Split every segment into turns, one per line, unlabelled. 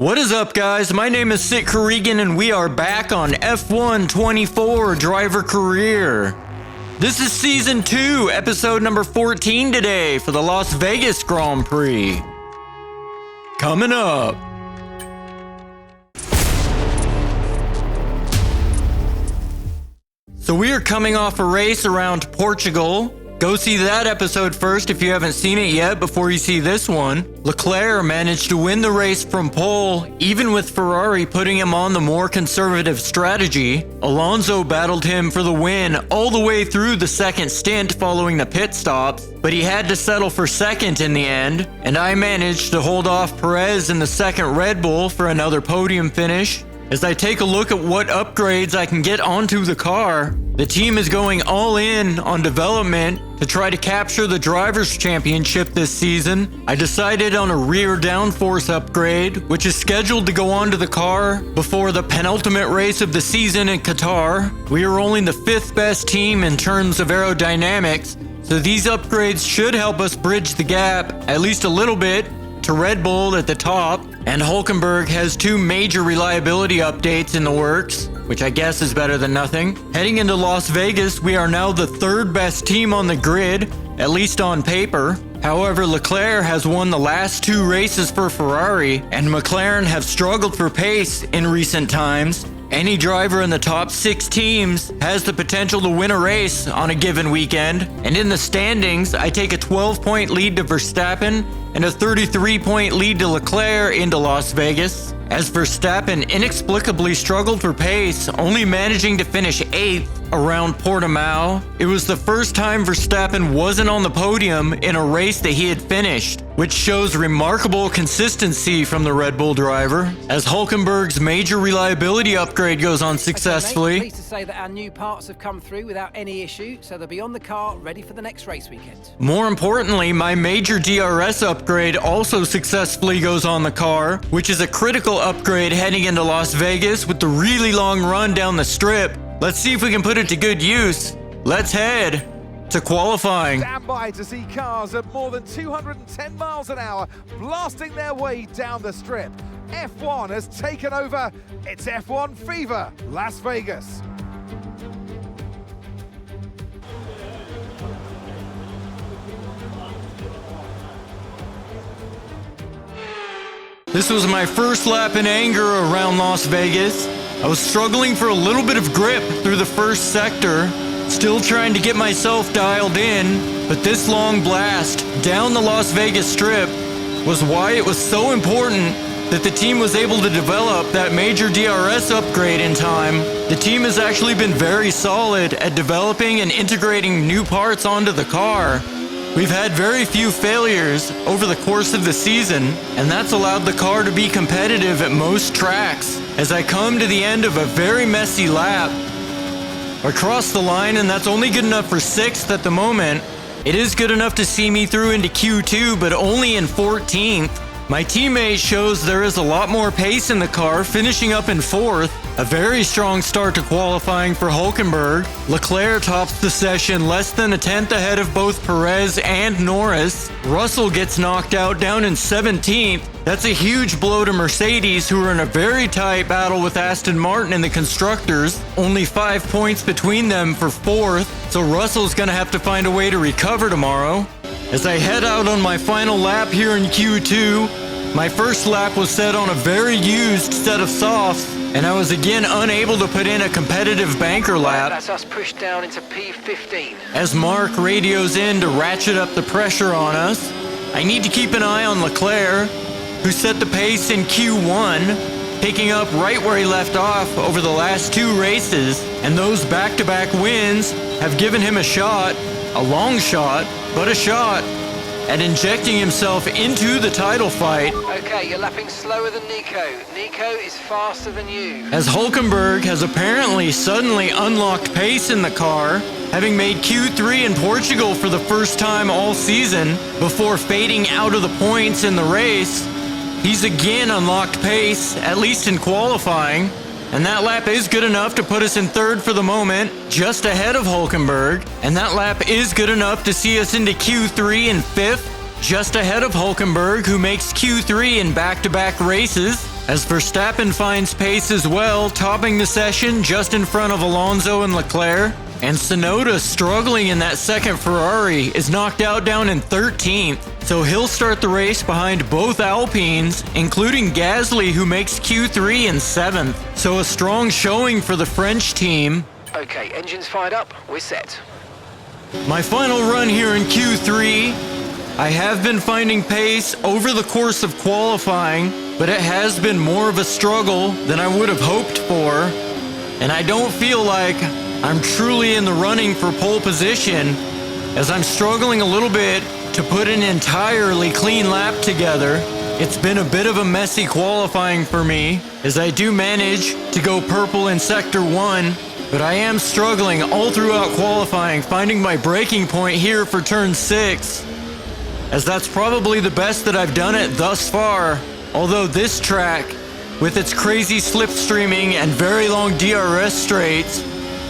What is up, guys? My name is Sid Corrigan and we are back on F1 24 Driver Career. This is Season 2, Episode number 14 today for the Las Vegas Grand Prix. Coming up. So we are coming off a race around Portugal. Go see that episode first if you haven't seen it yet before you see this one. Leclerc managed to win the race from pole, even with Ferrari putting him on the more conservative strategy. Alonso battled him for the win all the way through the second stint following the pit stops, but he had to settle for second in the end, and I managed to hold off Perez in the second Red Bull for another podium finish. As I take a look at what upgrades I can get onto the car, the team is going all in on development to try to capture the Drivers' Championship this season. I decided on a rear downforce upgrade, which is scheduled to go onto the car before the penultimate race of the season in Qatar. We are only the 5th best team in terms of aerodynamics, so these upgrades should help us bridge the gap, at least a little bit, to Red Bull at the top. And Hulkenberg has 2 major reliability updates in the works, which I guess is better than nothing. Heading into Las Vegas, we are now the 3rd best team on the grid, at least on paper. However, Leclerc has won the last 2 races for Ferrari, and McLaren have struggled for pace in recent times. Any driver in the top 6 teams has the potential to win a race on a given weekend. And in the standings, I take a 12-point lead to Verstappen and a 33-point lead to Leclerc into Las Vegas, as Verstappen inexplicably struggled for pace, only managing to finish 8th around Portimao. It was the first time Verstappen wasn't on the podium in a race that he had finished, which shows remarkable consistency from the Red Bull driver, as Hulkenberg's major reliability upgrade goes on successfully.
Okay, mate, pleased to say that our new parts have come through without any issue, so they'll be on the car ready for the next race weekend.
More importantly, my major DRS upgrade also successfully goes on the car, which is a critical upgrade heading into Las Vegas with the really long run down the strip. Let's see if we can put it to good use. Let's head to qualifying.
Stand by to see cars at more than 210 miles an hour blasting their way down the strip. F1 has taken over. It's F1 Fever, Las Vegas.
This was my first lap in anger around Las Vegas. I was struggling for a little bit of grip through the first sector, still trying to get myself dialed in, but this long blast down the Las Vegas Strip was why it was so important that the team was able to develop that major DRS upgrade in time. The team has actually been very solid at developing and integrating new parts onto the car. We've had very few failures over the course of the season, and that's allowed the car to be competitive at most tracks. As I come to the end of a very messy lap, across the line, and that's only good enough for 6th at the moment. It is good enough to see me through into Q2, but only in 14th. My teammate shows there is a lot more pace in the car, finishing up in 4th. A very strong start to qualifying for Hulkenberg. Leclerc tops the session less than a 10th ahead of both Perez and Norris. Russell gets knocked out down in 17th. That's a huge blow to Mercedes, who are in a very tight battle with Aston Martin in the constructors. Only 5 points between them for 4th, so Russell's gonna have to find a way to recover tomorrow. As I head out on my final lap here in Q2, my first lap was set on a very used set of softs, and I was again unable to put in a competitive banker lap.
That's us pushed down into P15.
As Mark radios in to ratchet up the pressure on us, I need to keep an eye on Leclerc, who set the pace in Q1, picking up right where he left off over the last 2 races, and those back-to-back wins have given him a shot, a long shot, but a shot, at injecting himself into the title fight.
Okay, you're lapping slower than Nico. Nico is faster than you.
As Hulkenberg has apparently suddenly unlocked pace in the car, having made Q3 in Portugal for the first time all season before fading out of the points in the race. He's again unlocked pace, at least in qualifying, and that lap is good enough to put us in 3rd for the moment, just ahead of Hulkenberg, and that lap is good enough to see us into Q3 in 5th, just ahead of Hulkenberg, who makes Q3 in back-to-back races. as Verstappen finds pace as well, topping the session just in front of Alonso and Leclerc. And Tsunoda, struggling in that second Ferrari, is knocked out down in 13th, so he'll start the race behind both Alpines, including Gasly, who makes Q3 in 7th. So a strong showing for the French team.
Okay, engines fired up, we're set.
My final run here in Q3, I have been finding pace over the course of qualifying, but it has been more of a struggle than I would have hoped for, and I don't feel like I'm truly in the running for pole position, as I'm struggling a little bit to put an entirely clean lap together. It's been a bit of a messy qualifying for me, as I do manage to go purple in Sector 1, but I am struggling all throughout qualifying, finding my breaking point here for Turn 6, as that's probably the best that I've done it thus far, although this track, with its crazy slipstreaming and very long DRS straights,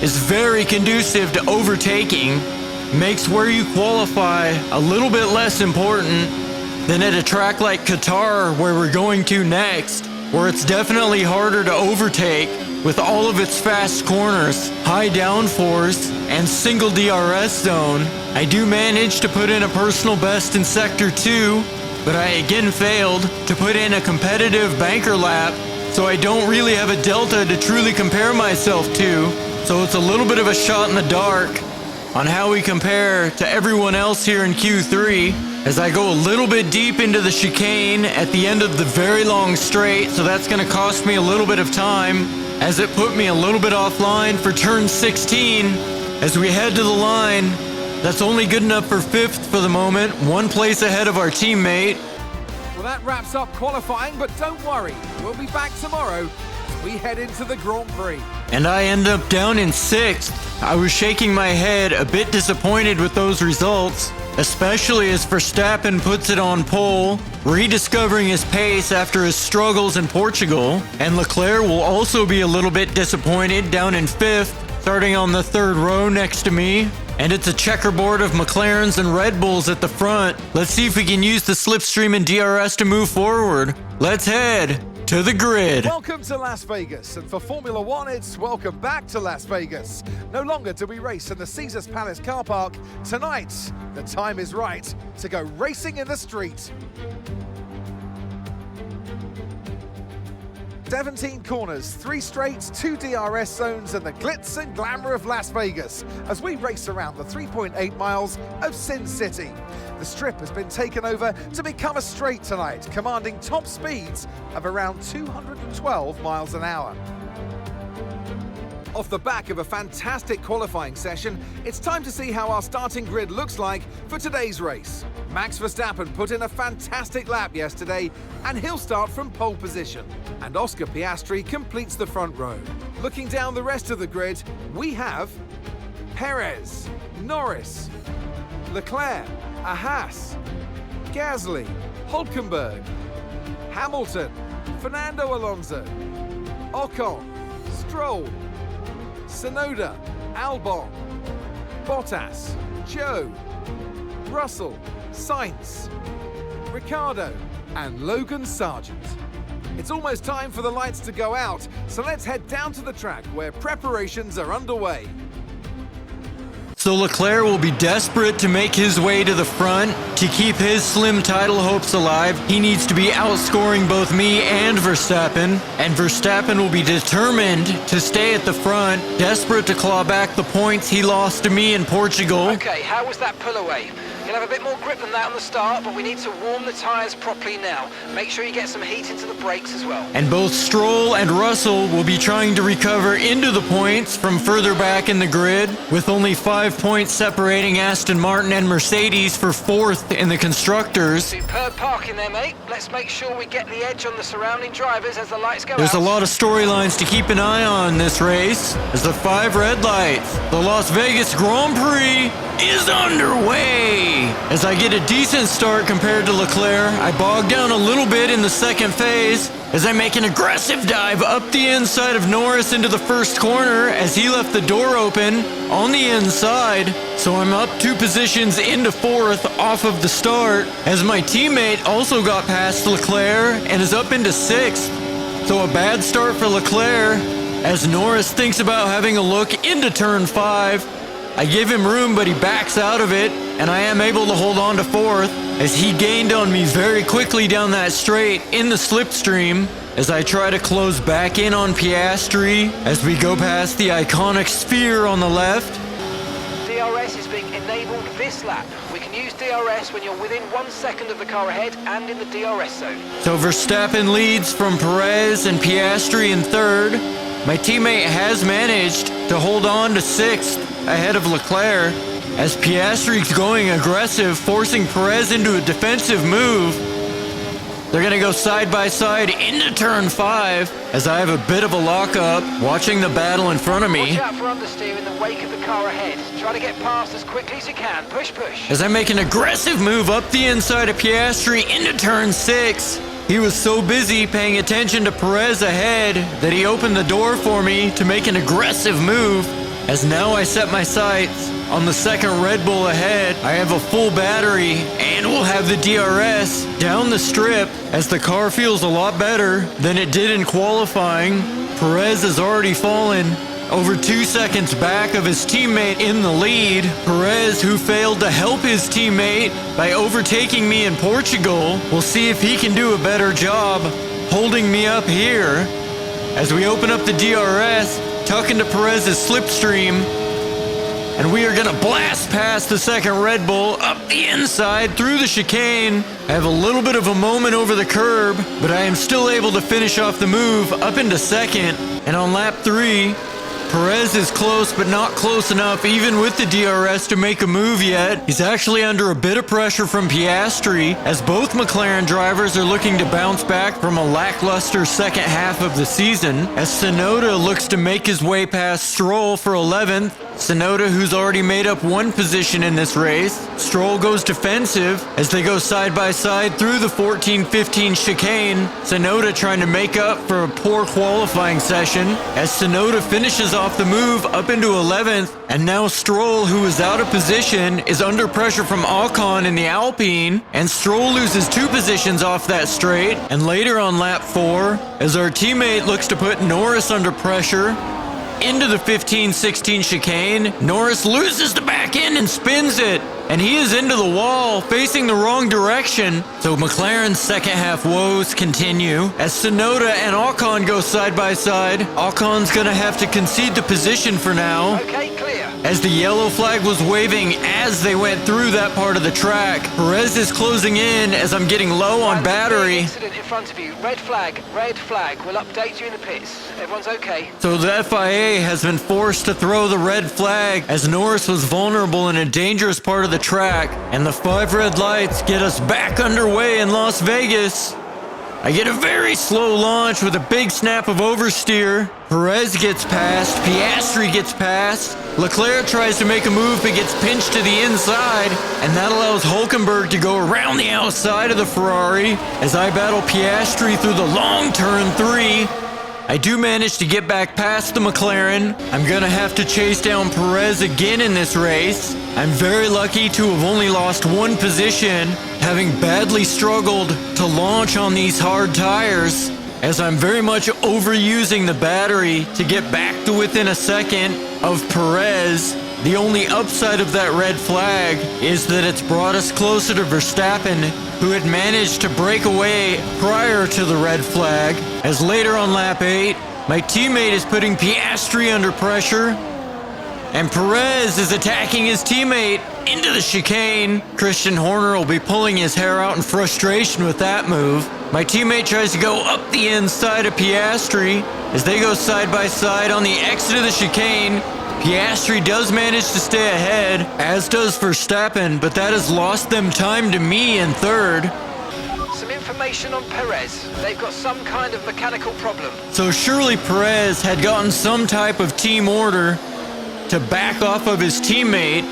is very conducive to overtaking, makes where you qualify a little bit less important than at a track like Qatar, where we're going to next, where it's definitely harder to overtake with all of its fast corners, high downforce, and single DRS zone. I do manage to put in a personal best in Sector 2, but I again failed to put in a competitive banker lap, so I don't really have a delta to truly compare myself to. So it's a little bit of a shot in the dark on how we compare to everyone else here in Q3, as I go a little bit deep into the chicane at the end of the very long straight, so that's going to cost me a little bit of time, as it put me a little bit offline for Turn 16. As we head to the line, that's only good enough for 5th for the moment, 1 place ahead of our teammate.
Well, that wraps up qualifying, but don't worry, we'll be back tomorrow as we head into the Grand Prix.
And I end up down in 6th. I was shaking my head, a bit disappointed with those results, especially as Verstappen puts it on pole, rediscovering his pace after his struggles in Portugal. And Leclerc will also be a little bit disappointed, down in 5th, starting on the 3rd row next to me. And it's a checkerboard of McLarens and Red Bulls at the front. Let's see if we can use the slipstream and DRS to move forward. Let's head to the grid.
Welcome to Las Vegas, and for Formula One, it's welcome back to Las Vegas. No longer do we race in the Caesars Palace car park. Tonight, the time is right to go racing in the street. 17 corners, 3 straights, 2 DRS zones, and the glitz and glamour of Las Vegas as we race around the 3.8 miles of Sin City. The strip has been taken over to become a straight tonight, commanding top speeds of around 212 miles an hour. Off the back of a fantastic qualifying session, it's time to see how our starting grid looks like for today's race. Max Verstappen put in a fantastic lap yesterday, and he'll start from pole position. And Oscar Piastri completes the front row. Looking down the rest of the grid, we have Perez, Norris, Leclerc, Haas, Gasly, Hulkenberg, Hamilton, Fernando Alonso, Ocon, Stroll, Tsunoda, Albon, Bottas, Joe, Russell, Sainz, Ricciardo, and Logan Sargent. It's almost time for the lights to go out, so let's head down to the track where preparations are underway.
So Leclerc will be desperate to make his way to the front. To keep his slim title hopes alive, he needs to be outscoring both me and Verstappen. And Verstappen will be determined to stay at the front, desperate to claw back the points he lost to me in Portugal.
Okay, how was that pull away? You'll have a bit more grip than that on the start, but we need to warm the tyres properly now. Make sure you get some heat into the brakes as well.
And both Stroll and Russell will be trying to recover into the points from further back in the grid, with only 5 points separating Aston Martin and Mercedes for 4th in the Constructors.
Superb parking there, mate. Let's make sure we get the edge on the surrounding drivers as the lights go out.
There's a lot of storylines to keep an eye on this race, as the 5 red lights, the Las Vegas Grand Prix, is underway. As I get a decent start compared to Leclerc, I bog down a little bit in the second phase as I make an aggressive dive up the inside of Norris into the first corner as he left the door open on the inside. So I'm up 2 positions into 4th off of the start, as my teammate also got past Leclerc and is up into 6th. So a bad start for Leclerc as Norris thinks about having a look into turn 5. I give him room, but he backs out of it, and I am able to hold on to 4th as he gained on me very quickly down that straight in the slipstream as I try to close back in on Piastri as we go past the iconic sphere on the left.
DRS is being enabled this lap. We can use DRS when you're within 1 second of the car ahead and in the DRS zone.
So Verstappen leads from Perez and Piastri in 3rd. My teammate has managed to hold on to 6th ahead of Leclerc as Piastri's going aggressive, forcing Perez into a defensive move. They're going to go side by side into turn 5 as I have a bit of a lockup watching the battle in front of me.
Watch out for understeer in the wake of the car ahead. Try to get past as quickly as you can. Push, push.
As I make an aggressive move up the inside of Piastri into turn 6. He was so busy paying attention to Perez ahead that he opened the door for me to make an aggressive move. As now I set my sights on the second Red Bull ahead. I have a full battery and will have the DRS down the strip as the car feels a lot better than it did in qualifying. Perez has already fallen over 2 seconds back of his teammate in the lead. Perez, who failed to help his teammate by overtaking me in Portugal, will see if he can do a better job holding me up here. As we open up the DRS, tuck into Perez's slipstream, and we are going to blast past the second Red Bull up the inside through the chicane. I have a little bit of a moment over the curb, but I am still able to finish off the move up into second. And on lap 3, Perez is close, but not close enough, even with the DRS, to make a move yet. He's actually under a bit of pressure from Piastri, as both McLaren drivers are looking to bounce back from a lackluster second half of the season, as Tsunoda looks to make his way past Stroll for 11th. Tsunoda, who's already made up 1 position in this race. Stroll goes defensive as they go side by side through the 14-15 chicane. Tsunoda trying to make up for a poor qualifying session as Tsunoda finishes off the move up into 11th. And now Stroll, who is out of position, is under pressure from Ocon in the Alpine, and Stroll loses 2 positions off that straight. And later on lap 4, as our teammate looks to put Norris under pressure into the 15-16 chicane, Norris loses the back end and spins it, and he is into the wall, facing the wrong direction. So McLaren's second half woes continue as Tsunoda and Ocon go side by side. Ocon's gonna have to concede the position for now.
Okay, clear.
As the yellow flag was waving as they went through that part of the track. Perez is closing in as I'm getting low on battery.
Incident in front of you. Red flag, red flag. We'll update you in the pits. Everyone's okay.
So the FIA has been forced to throw the red flag as Norris was vulnerable in a dangerous part of the track, and the 5 red lights get us back underway in Las Vegas. I get a very slow launch with a big snap of oversteer. Perez gets past, Piastri gets past, Leclerc tries to make a move but gets pinched to the inside, and that allows Hulkenberg to go around the outside of the Ferrari as I battle Piastri through the long turn 3. I do manage to get back past the McLaren. I'm gonna have to chase down Perez again in this race. I'm very lucky to have only lost 1 position, having badly struggled to launch on these hard tires, as I'm very much overusing the battery to get back to within a second of Perez. The only upside of that red flag is that it's brought us closer to Verstappen, who had managed to break away prior to the red flag, as later on lap 8, my teammate is putting Piastri under pressure, and Perez is attacking his teammate into the chicane. Christian Horner will be pulling his hair out in frustration with that move. My teammate tries to go up the inside of Piastri as they go side by side on the exit of the chicane. Piastri does manage to stay ahead, as does Verstappen, but that has lost them time to me in 3rd.
Some information on Perez. They've got some kind of mechanical problem.
So surely Perez had gotten some type of team order to back off of his teammate,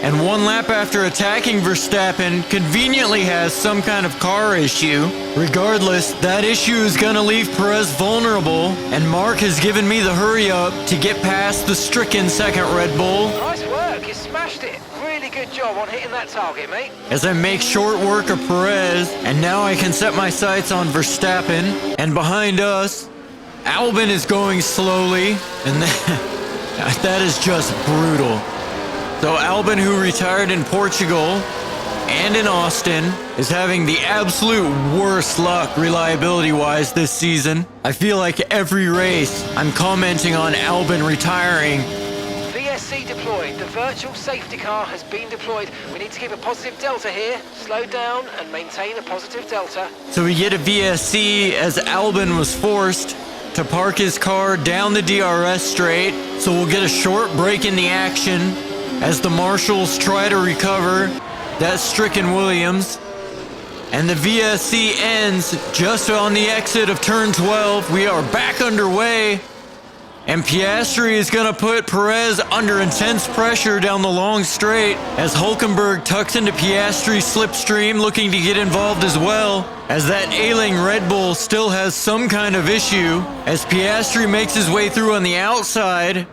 and 1 lap after attacking Verstappen conveniently has some kind of car issue. Regardless, that issue is going to leave Perez vulnerable, and Mark has given me the hurry up to get past the stricken second Red Bull.
Nice work. You smashed it. Really good. Good job on hitting that target, mate.
as I make short work of Perez, and now I can set my sights on Verstappen. And behind us, Albon is going slowly, and that is just brutal. So Albon, who retired in Portugal and in Austin, is having the absolute worst luck reliability-wise this season. I feel like every race I'm commenting on Albon retiring.
VSC deployed. The virtual safety car has been deployed. We need to keep a positive delta here. Slow down and maintain a positive delta.
So we get a VSC as Albon was forced to park his car down the DRS straight. So we'll get a short break in the action as the marshals try to recover that stricken Williams. And the VSC ends just on the exit of turn 12. We are back underway. And Piastri is going to put Perez under intense pressure down the long straight as Hulkenberg tucks into Piastri's slipstream, looking to get involved as well, as that ailing Red Bull still has some kind of issue, as Piastri makes his way through on the outside.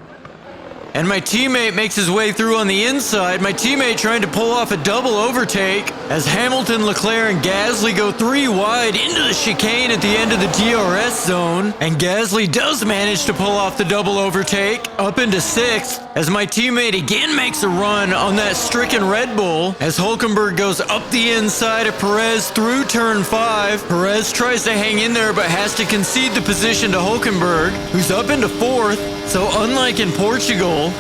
And my teammate makes his way through on the inside. My teammate trying to pull off a double overtake as Hamilton, Leclerc, and Gasly go 3 wide into the chicane at the end of the DRS zone. And Gasly does manage to pull off the double overtake up into 6th as my teammate again makes a run on that stricken Red Bull as Hulkenberg goes up the inside of Perez through turn 5. Perez tries to hang in there but has to concede the position to Hulkenberg, who's up into 4th. So unlike in Portugal,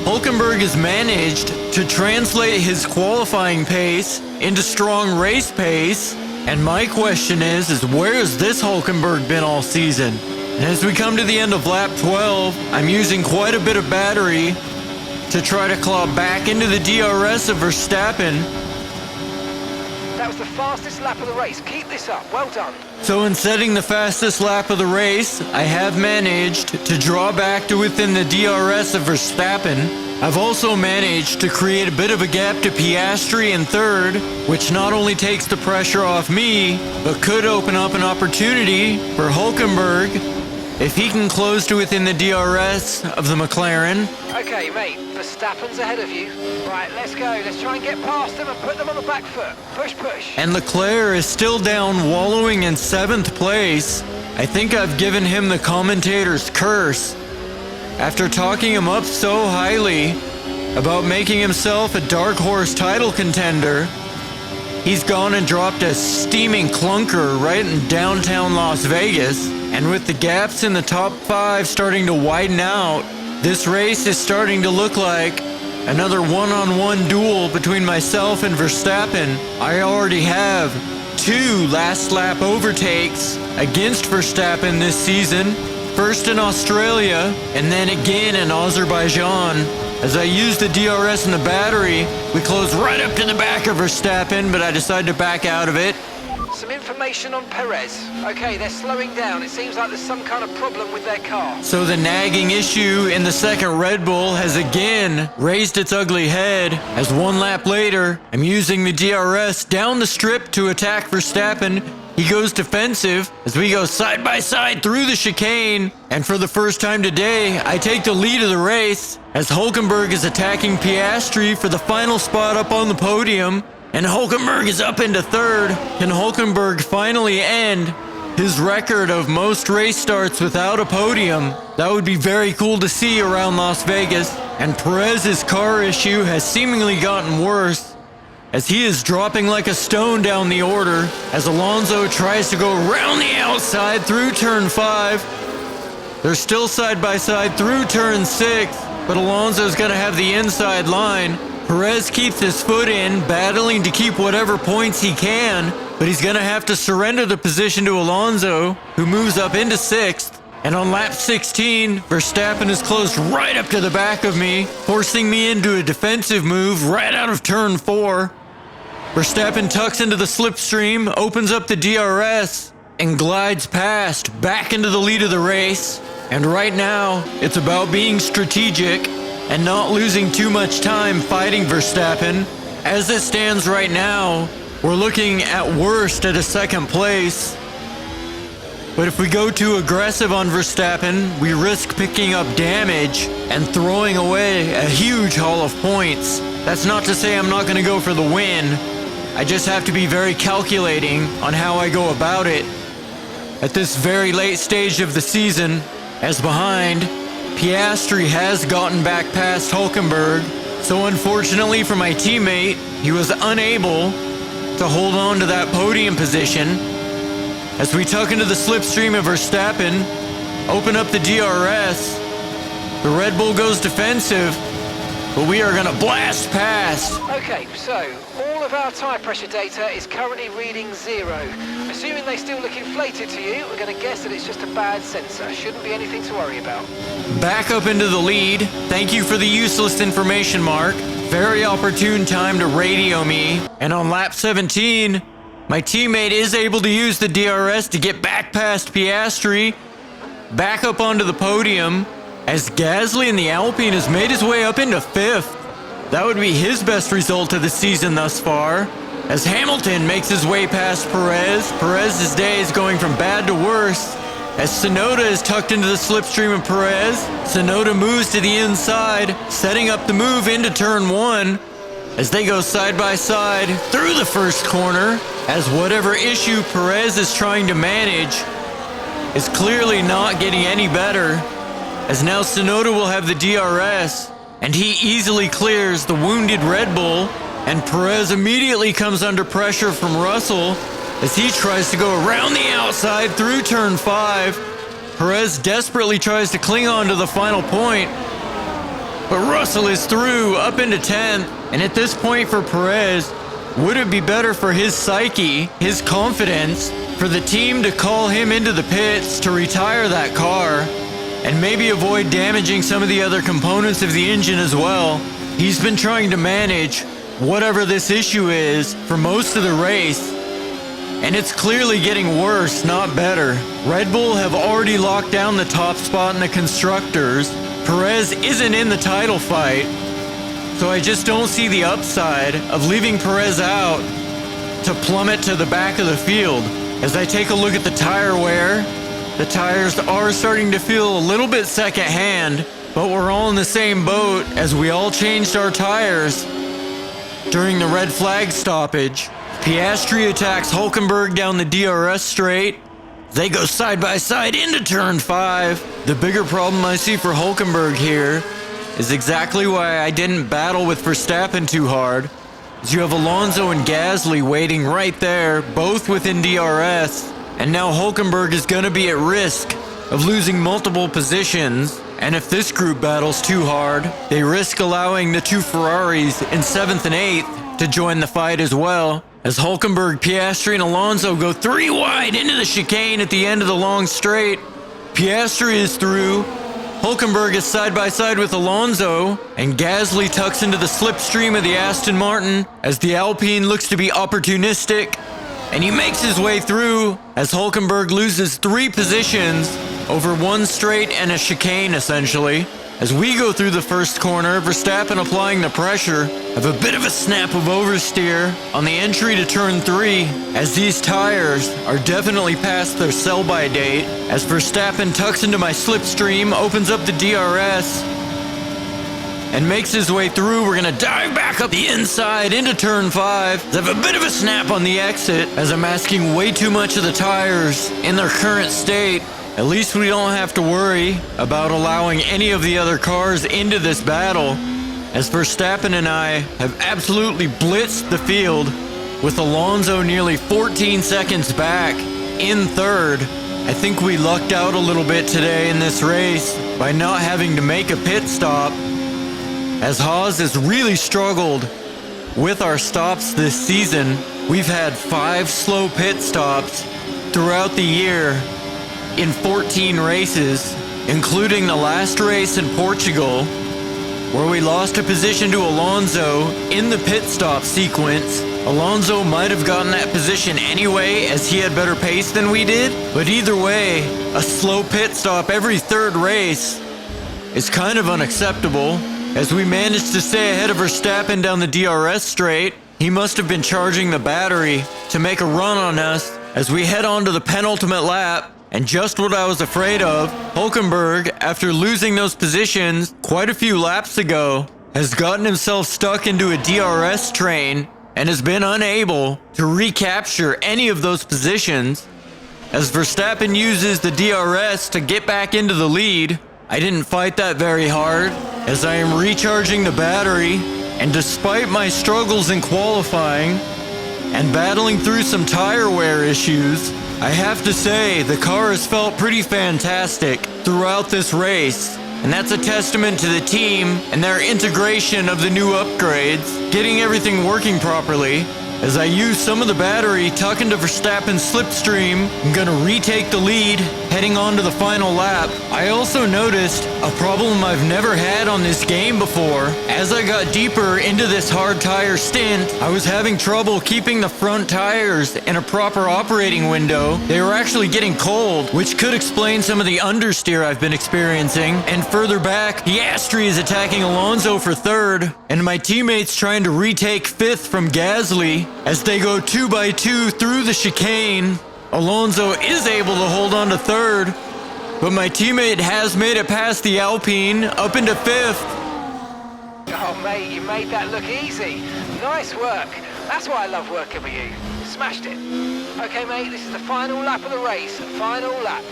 Hulkenberg has managed to translate his qualifying pace into strong race pace. And my question is where has this Hulkenberg been all season? And as we come to the end of lap 12, I'm using quite a bit of battery to try to claw back into the DRS of Verstappen.
That was the fastest lap of the race. Keep this up. Well done.
So in setting the fastest lap of the race, I have managed to draw back to within the DRS of Verstappen. I've also managed to create a bit of a gap to Piastri in 3rd, which not only takes the pressure off me, but could open up an opportunity for Hulkenberg if he can close to within the DRS of the McLaren.
Okay, mate. Verstappen's ahead of you. Right, let's go. Let's try and get past them and put them on the back foot. Push, push.
And Leclerc is still down, wallowing in 7th place. I think I've given him the commentator's curse. After talking him up so highly about making himself a dark horse title contender, he's gone and dropped a steaming clunker right in downtown Las Vegas. And with the gaps in the top 5 starting to widen out, this race is starting to look like another one-on-one duel between myself and Verstappen. I already have 2 last lap overtakes against Verstappen this season. First in Australia, and then again in Azerbaijan. As I use the DRS and the battery, we close right up to the back of Verstappen, but I decide to back out of it.
Some information on Perez. Okay, they're slowing down. It seems like there's some kind of problem with their car.
So the nagging issue in the second Red Bull has again raised its ugly head, as 1 lap later, I'm using the DRS down the strip to attack Verstappen. He goes defensive as we go side by side through the chicane. And for the first time today, I take the lead of the race as Hulkenberg is attacking Piastri for the final spot up on the podium. And Hulkenberg is up into 3rd. Can Hulkenberg finally end his record of most race starts without a podium? That would be very cool to see around Las Vegas. And Perez's car issue has seemingly gotten worse, as he is dropping like a stone down the order as Alonso tries to go around the outside through turn 5. They're still side by side through turn 6, but Alonso's going to have the inside line. Perez keeps his foot in, battling to keep whatever points he can, but he's going to have to surrender the position to Alonso, who moves up into 6th. And on lap 16, Verstappen is close right up to the back of me, forcing me into a defensive move right out of turn 4. Verstappen tucks into the slipstream, opens up the DRS, and glides past, back into the lead of the race. And right now, it's about being strategic and not losing too much time fighting Verstappen. As it stands right now, we're looking at worst at a 2nd place. But if we go too aggressive on Verstappen, we risk picking up damage and throwing away a huge haul of points. That's not to say I'm not going to go for the win. I just have to be very calculating on how I go about it at this very late stage of the season, as behind, Piastri has gotten back past Hulkenberg. So unfortunately for my teammate, he was unable to hold on to that podium position. As we tuck into the slipstream of Verstappen, open up the DRS, the Red Bull goes defensive, but we are going to blast past.
Okay, so all of our tyre pressure data is currently reading 0. Assuming they still look inflated to you, we're going to guess that it's just a bad sensor. Shouldn't be anything to worry about.
Back up into the lead. Thank you for the useless information, Mark. Very opportune time to radio me. And on lap 17, my teammate is able to use the DRS to get back past Piastri, back up onto the podium, as Gasly in the Alpine has made his way up into 5th. That would be his best result of the season thus far. As Hamilton makes his way past Perez, Perez's day is going from bad to worse. As Tsunoda is tucked into the slipstream of Perez, Tsunoda moves to the inside, setting up the move into turn 1. As they go side by side through the first corner, as whatever issue Perez is trying to manage is clearly not getting any better. As now Tsunoda will have the DRS, and he easily clears the wounded Red Bull, and Perez immediately comes under pressure from Russell as he tries to go around the outside through turn 5. Perez desperately tries to cling on to the final point, but Russell is through up into 10th, and at this point for Perez, would it be better for his psyche, his confidence, for the team to call him into the pits to retire that car and maybe avoid damaging some of the other components of the engine as well? He's been trying to manage whatever this issue is for most of the race, and it's clearly getting worse, not better. Red Bull have already locked down the top spot in the constructors. Perez isn't in the title fight, so I just don't see the upside of leaving Perez out to plummet to the back of the field. As I take a look at the tire wear, the tires are starting to feel a little bit secondhand, but we're all in the same boat as we all changed our tires during the red flag stoppage. Piastri attacks Hulkenberg down the DRS straight. They go side by side into turn 5. The bigger problem I see for Hulkenberg here is exactly why I didn't battle with Verstappen too hard. Is you have Alonso and Gasly waiting right there, both within DRS. And now Hulkenberg is going to be at risk of losing multiple positions. And if this group battles too hard, they risk allowing the 2 Ferraris in 7th and 8th to join the fight as well. As Hulkenberg, Piastri, and Alonso go 3 wide into the chicane at the end of the long straight. Piastri is through. Hulkenberg is side by side with Alonso, and Gasly tucks into the slipstream of the Aston Martin as the Alpine looks to be opportunistic. And he makes his way through as Hulkenberg loses 3 positions over 1 straight and a chicane, essentially. As we go through the first corner, Verstappen applying the pressure of a bit of a snap of oversteer on the entry to turn 3, as these tires are definitely past their sell-by date. As Verstappen tucks into my slipstream, opens up the DRS, and makes his way through. We're going to dive back up the inside into turn 5. They have a bit of a snap on the exit as I'm asking way too much of the tires in their current state. At least we don't have to worry about allowing any of the other cars into this battle, as Verstappen and I have absolutely blitzed the field, with Alonso nearly 14 seconds back in 3rd. I think we lucked out a little bit today in this race by not having to make a pit stop, as Haas has really struggled with our stops this season. We've had 5 slow pit stops throughout the year in 14 races, including the last race in Portugal, where we lost a position to Alonso in the pit stop sequence. Alonso might have gotten that position anyway, as he had better pace than we did, but either way, a slow pit stop every 3rd race is kind of unacceptable. As we managed to stay ahead of Verstappen down the DRS straight, he must have been charging the battery to make a run on us as we head on to the penultimate lap. And just what I was afraid of, Hulkenberg, after losing those positions quite a few laps ago, has gotten himself stuck into a DRS train and has been unable to recapture any of those positions. As Verstappen uses the DRS to get back into the lead, I didn't fight that very hard as I am recharging the battery, and despite my struggles in qualifying and battling through some tire wear issues, I have to say the car has felt pretty fantastic throughout this race. And that's a testament to the team and their integration of the new upgrades, getting everything working properly. As I use some of the battery, tuck into Verstappen's slipstream, I'm gonna retake the lead, heading on to the final lap. I also noticed a problem I've never had on this game before. As I got deeper into this hard tire stint, I was having trouble keeping the front tires in a proper operating window. They were actually getting cold, which could explain some of the understeer I've been experiencing. And further back, Piastri is attacking Alonso for third, and my teammates trying to retake fifth from Gasly. As they go 2x2 through the chicane, Alonso is able to hold on to third, but my teammate has made it past the Alpine up into fifth.
Oh mate, you made that look easy. Nice work. That's why I love working with you. Smashed it. Okay mate, this is the final lap of the race. Final lap.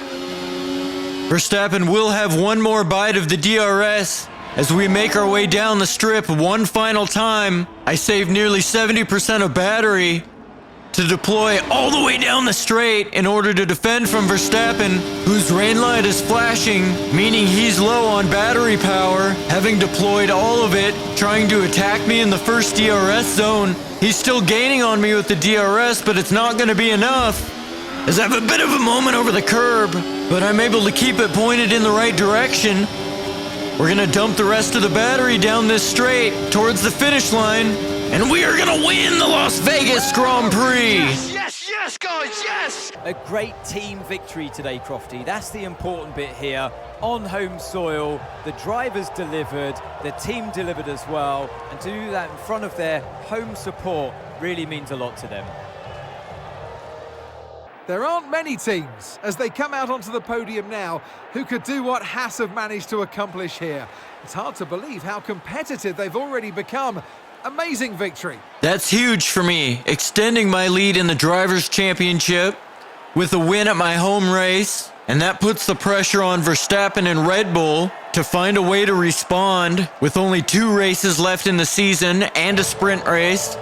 Verstappen will have one more bite of the DRS. As we make our way down the strip one final time, I save nearly 70% of battery to deploy all the way down the straight in order to defend from Verstappen, whose rain light is flashing, meaning he's low on battery power, having deployed all of it, trying to attack me in the first DRS zone. He's still gaining on me with the DRS, but it's not going to be enough, as I have a bit of a moment over the curb, but I'm able to keep it pointed in the right direction. We're gonna dump the rest of the battery down this straight towards the finish line, and we are gonna win the Las Vegas Grand Prix.
Yes, guys, yes!
A great team victory today, Crofty. That's the important bit here. On home soil, the drivers delivered, the team delivered as well, and to do that in front of their home support really means a lot to them.
There aren't many teams, as they come out onto the podium now, who could do what Haas have managed to accomplish here. It's hard to believe how competitive they've already become. Amazing victory.
That's huge for me, extending my lead in the Drivers' Championship with a win at my home race, and that puts the pressure on Verstappen and Red Bull to find a way to respond with only 2 races left in the season and a sprint race.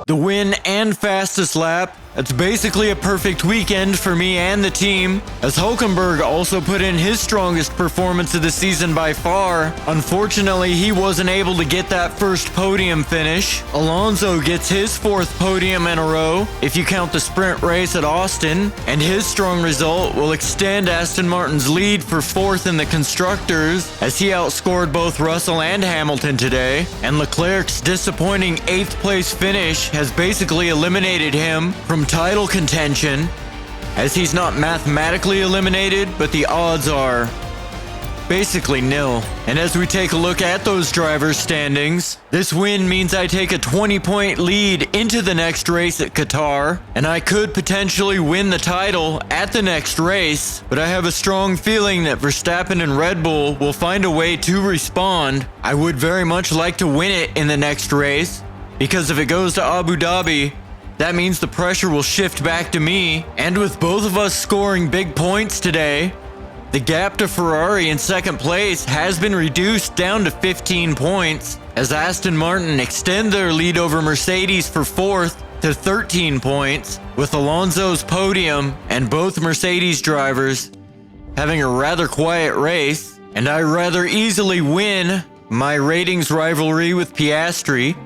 The win and fastest lap. It's basically a perfect weekend for me and the team, as Hulkenberg also put in his strongest performance of the season by far. Unfortunately, he wasn't able to get that first podium finish. Alonso gets his 4th podium in a row, if you count the sprint race at Austin, and his strong result will extend Aston Martin's lead for 4th in the Constructors, as he outscored both Russell and Hamilton today, and Leclerc's disappointing 8th place finish has basically eliminated him from title contention, as he's not mathematically eliminated, but the odds are basically nil. And as we take a look at those drivers' standings, this win means I take a 20-point lead into the next race at Qatar, and I could potentially win the title at the next race, but I have a strong feeling that Verstappen and Red Bull will find a way to respond. I would very much like to win it in the next race, because if it goes to Abu Dhabi, that means the pressure will shift back to me, and with both of us scoring big points today, the gap to Ferrari in 2nd place has been reduced down to 15 points, as Aston Martin extend their lead over Mercedes for 4th to 13 points, with Alonso's podium and both Mercedes drivers having a rather quiet race, and I rather easily win my ratings rivalry with Piastri,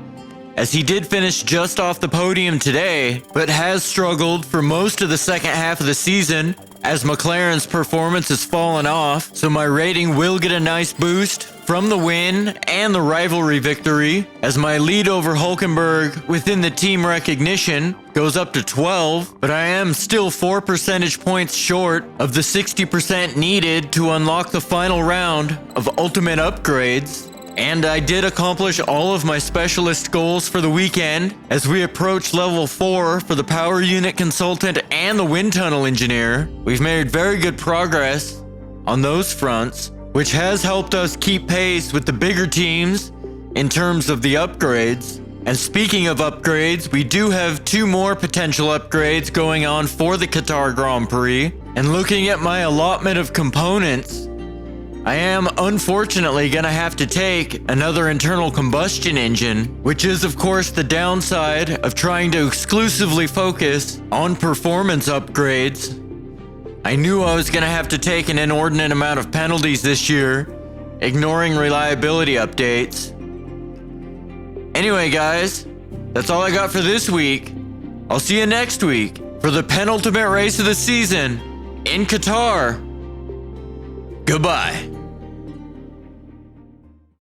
as he did finish just off the podium today, but has struggled for most of the second half of the season, as McLaren's performance has fallen off, so my rating will get a nice boost from the win and the rivalry victory, as my lead over Hulkenberg within the team recognition goes up to 12, but I am still 4 percentage points short of the 60% needed to unlock the final round of ultimate upgrades. And I did accomplish all of my specialist goals for the weekend as we approach level 4 for the power unit consultant and the wind tunnel engineer. We've made very good progress on those fronts, which has helped us keep pace with the bigger teams in terms of the upgrades. And speaking of upgrades, we do have 2 more potential upgrades going on for the Qatar Grand Prix. And looking at my allotment of components, I am unfortunately going to have to take another internal combustion engine, which is of course the downside of trying to exclusively focus on performance upgrades. I knew I was going to have to take an inordinate amount of penalties this year, ignoring reliability updates. Anyway guys, that's all I got for this week. I'll see you next week for the penultimate race of the season in Qatar. Goodbye.